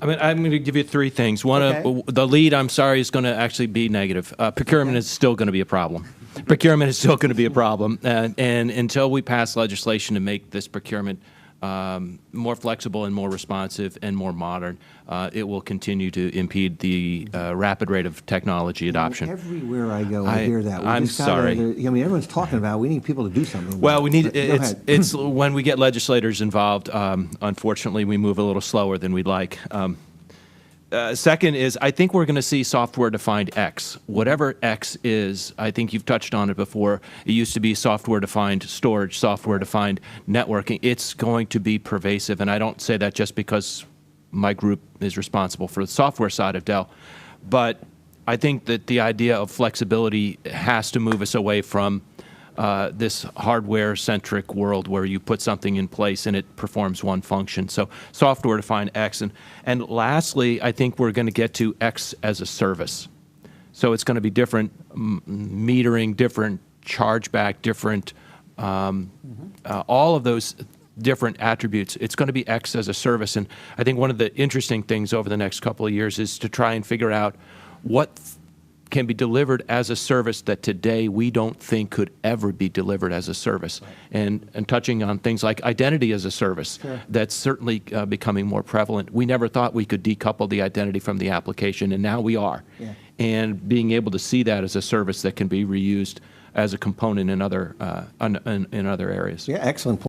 I mean, I'm going to give you three things. One, Okay. the lead, I'm sorry, is going to actually be negative. Procurement is still going to be a problem. Procurement is still going to be a problem. And until we pass legislation to make this procurement more flexible and more responsive and more modern, it will continue to impede the rapid rate of technology adoption. Everywhere I go, I hear that. I'm sorry. I mean, everyone's talking about, we need people to do something. Well, we need, Go ahead. it's when we get legislators involved, unfortunately, we move a little slower than we'd like. Second is, I think we're going to see software-defined X. Whatever X is, I think you've touched on it before. It used to be software-defined storage, software-defined networking. It's going to be pervasive, and I don't say that just because my group is responsible for the software side of Dell, but I think that the idea of flexibility has to move us away from this hardware-centric world where you put something in place and it performs one function. So software-defined X. And lastly, I think we're going to get to X as a service. So it's going to be different metering, different chargeback, different, all of those different attributes. It's going to be X as a service. And I think one of the interesting things over the next couple of years is to try and figure out what can be delivered as a service that today we don't think could ever be delivered as a service. Right. And touching on things like identity as a service, sure. That's certainly becoming more prevalent. We never thought we could decouple the identity from the application, and now we are. Yeah. And being able to see that as a service that can be reused as a component in other areas. Yeah, excellent point.